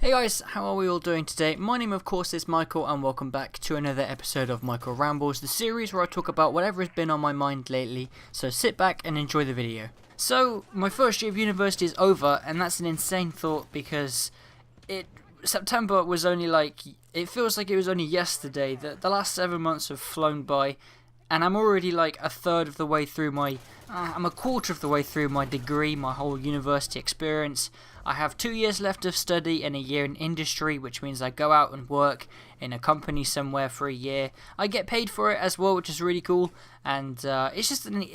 Hey guys, how are we all doing today? My name of course is Michael and welcome back to another episode of Michael Rambles, the series where I talk about whatever has been on my mind lately, so sit back and enjoy the video. So, my first year of university is over and that's an insane thought because September was only it feels like it was only yesterday. The last 7 months have flown by and I'm already like a third of the way through I'm a quarter of the way through my degree, my whole university experience. I have 2 years left of study and a year in industry, which means I go out and work in a company somewhere for a year. I get paid for it as well, which is really cool, and it's just an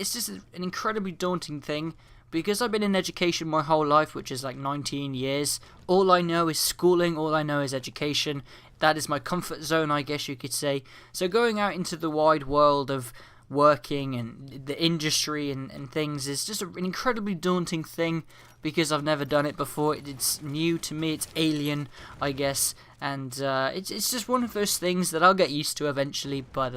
incredibly daunting thing because I've been in education my whole life, which is like 19 years. All I know is schooling, all I know is education. That is my comfort zone, I guess you could say. So going out into the wide world of working and the industry and things is just an incredibly daunting thing because I've never done it before. It's new to me, it's alien, I guess, and it's just one of those things that I'll get used to eventually, but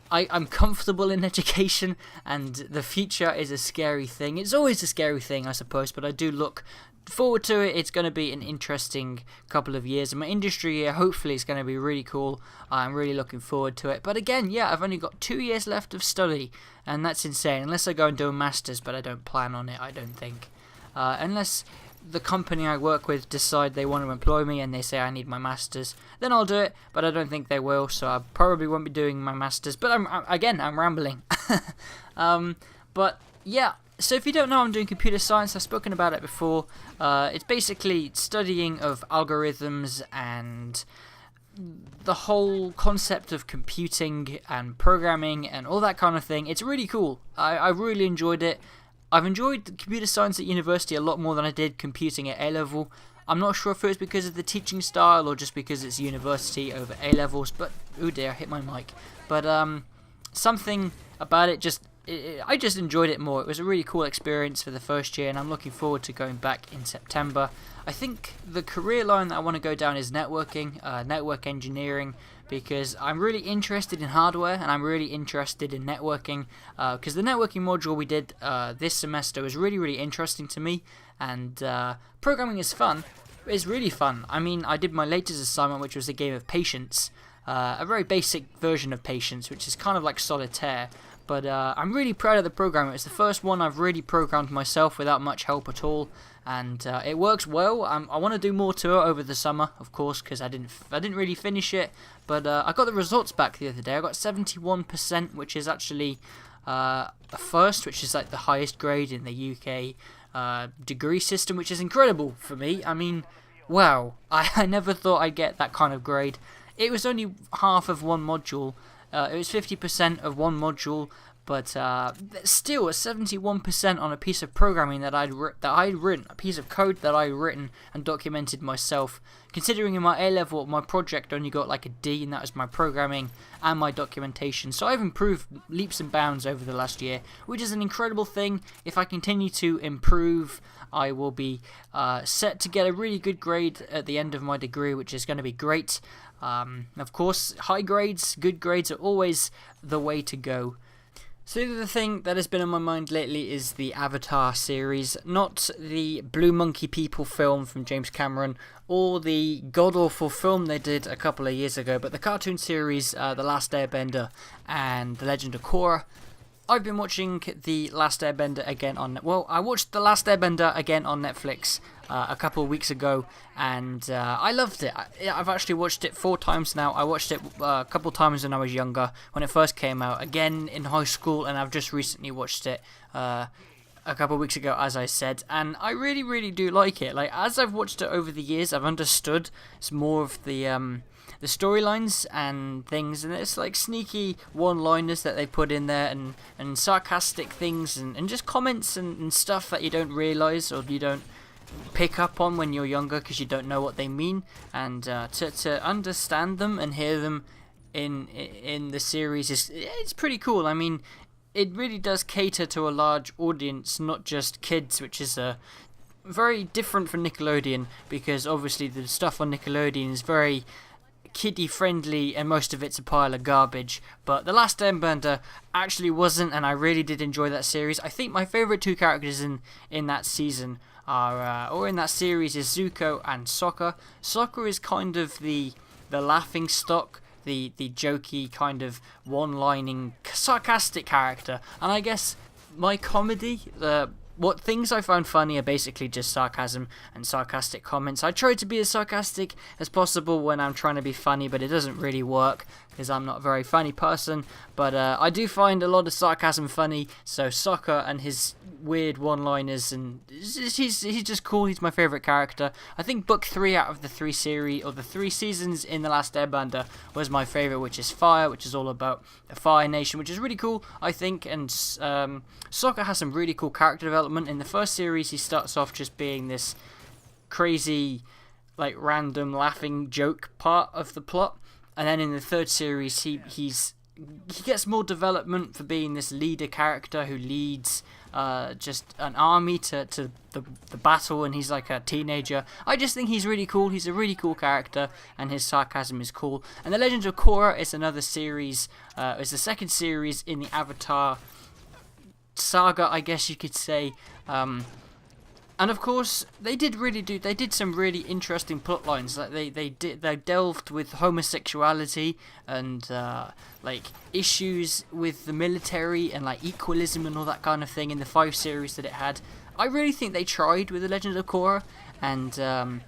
I'm comfortable in education, and the future is a scary thing. It's always a scary thing, I suppose, but I do look forward to it. It's going to be an interesting couple of years. In my industry year, hopefully it's going to be really cool. I'm really looking forward to it. But again, yeah, I've only got 2 years left of study, and that's insane. Unless I go and do a master's, but I don't plan on it, I don't think. Unless the company I work with decide they want to employ me and they say I need my master's, then I'll do it, but I don't think they will, so I probably won't be doing my master's. But I'm rambling. But yeah. So if you don't know, I'm doing computer science. I've spoken about it before. It's basically studying of algorithms and the whole concept of computing and programming and all that kind of thing. It's really cool. I really enjoyed it. I've enjoyed computer science at university a lot more than I did computing at A-level. I'm not sure if it was because of the teaching style or just because it's university over A-levels, but oh dear, I hit my mic. But something about it I just enjoyed it more. It was a really cool experience for the first year and I'm looking forward to going back in September. I think the career line that I want to go down is networking, network engineering, because I'm really interested in hardware and I'm really interested in networking, because the networking module we did this semester was really, really interesting to me, and programming is fun. It's really fun. I mean, I did my latest assignment, which was a game of Patience, a very basic version of Patience, which is kind of like Solitaire. But I'm really proud of the program. It's the first one I've really programmed myself without much help at all, and it works well. I want to do more to it over the summer, of course, because I didn't really finish it. But I got the results back the other day. I got 71%, which is actually a first, which is like the highest grade in the UK degree system, which is incredible for me. I mean, wow! I never thought I'd get that kind of grade. It was only half of one module. It was 50% of one module, but still, a 71% on a piece of programming that I'd written, a piece of code that I'd written and documented myself. Considering in my A-level, my project only got like a D, and that was my programming and my documentation. So I've improved leaps and bounds over the last year, which is an incredible thing. If I continue to improve, I will be set to get a really good grade at the end of my degree, which is going to be great. Of course, high grades, good grades are always the way to go. So the other thing that has been on my mind lately is the Avatar series, not the Blue Monkey People film from James Cameron, or the god-awful film they did a couple of years ago, but the cartoon series, The Last Airbender and The Legend of Korra. I've been watching The Last Airbender again I watched The Last Airbender again on Netflix a couple of weeks ago, and I loved it. I've actually watched it 4 times now. I watched it a couple of times when I was younger, when it first came out, again in high school, and I've just recently watched it a couple of weeks ago, as I said, and I really, really do like it. Like, as I've watched it over the years, I've understood it's more of the storylines and things, and it's like sneaky one-liners that they put in there, and sarcastic things, and just comments and stuff that you don't realise or you don't pick up on when you're younger because you don't know what they mean, and to understand them and hear them in the series it's pretty cool. I mean, it really does cater to a large audience, not just kids, which is very different from Nickelodeon, because obviously the stuff on Nickelodeon is very kiddie friendly and most of it's a pile of garbage, but The Last Airbender actually wasn't, and I really did enjoy that series. I think my favourite 2 characters in that season or in that series, is Zuko and Sokka. Sokka is kind of the laughing stock, the jokey kind of one-lining sarcastic character, and I guess my comedy, what things I found funny are basically just sarcasm and sarcastic comments. I try to be as sarcastic as possible when I'm trying to be funny, but it doesn't really work because I'm not a very funny person. But I do find a lot of sarcasm funny, so Sokka and his weird one-liners, and he's just cool. He's my favourite character. I think book 3 out of the 3 series, or the 3 seasons in The Last Airbender, was my favourite, which is Fire, which is all about the Fire Nation, which is really cool, I think. And Sokka has some really cool character development. In the first series, he starts off just being this crazy, like, random laughing joke part of the plot, and then in the third series, he gets more development for being this leader character who leads just an army to the battle, and he's like a teenager. I just think he's really cool. He's a really cool character, and his sarcasm is cool. And The Legend of Korra is another series. It's the second series in the Avatar saga, I guess you could say. And of course, they did some really interesting plot lines. Like they delved with homosexuality and like issues with the military and like equalism and all that kind of thing in the 5 series that it had. I really think they tried with The Legend of Korra, and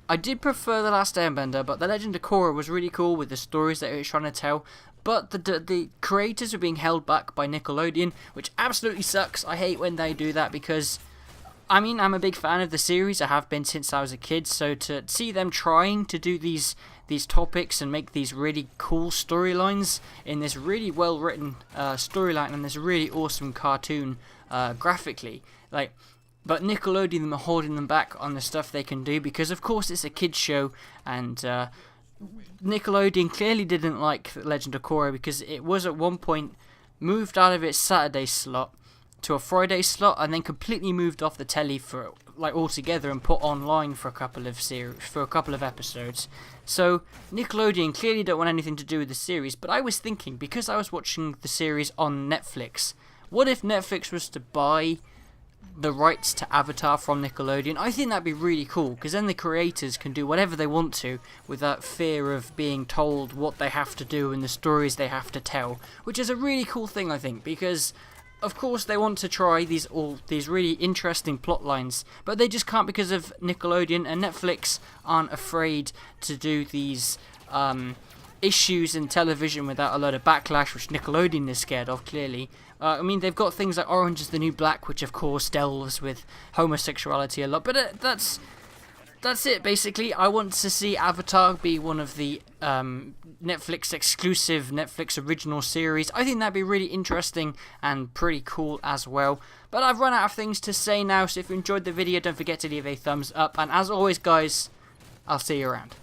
I did prefer The Last Airbender, but The Legend of Korra was really cool with the stories that it was trying to tell. But the creators were being held back by Nickelodeon, which absolutely sucks. I hate when they do that because, I mean, I'm a big fan of the series. I have been since I was a kid. So to see them trying to do these topics and make these really cool storylines in this really well written storyline and this really awesome cartoon graphically, like. But Nickelodeon are holding them back on the stuff they can do because, of course, it's a kids show, and Nickelodeon clearly didn't like Legend of Korra because it was at one point moved out of its Saturday slot to a Friday slot, and then completely moved off the telly for like altogether and put online for a couple of episodes. So Nickelodeon clearly don't want anything to do with the series. But I was thinking, because I was watching the series on Netflix, what if Netflix was to buy the rights to Avatar from Nickelodeon? I think that'd be really cool, because then the creators can do whatever they want to without fear of being told what they have to do and the stories they have to tell, which is a really cool thing, I think, because of course they want to try these really interesting plot lines, but they just can't because of Nickelodeon, and Netflix aren't afraid to do these issues in television without a lot of backlash, which Nickelodeon is scared of, clearly. I mean, they've got things like Orange is the New Black, which of course delves with homosexuality a lot, but that's it, basically. I want to see Avatar be one of the Netflix exclusive, Netflix original series. I think that'd be really interesting and pretty cool as well. But I've run out of things to say now, so if you enjoyed the video, don't forget to leave a thumbs up, and as always, guys, I'll see you around.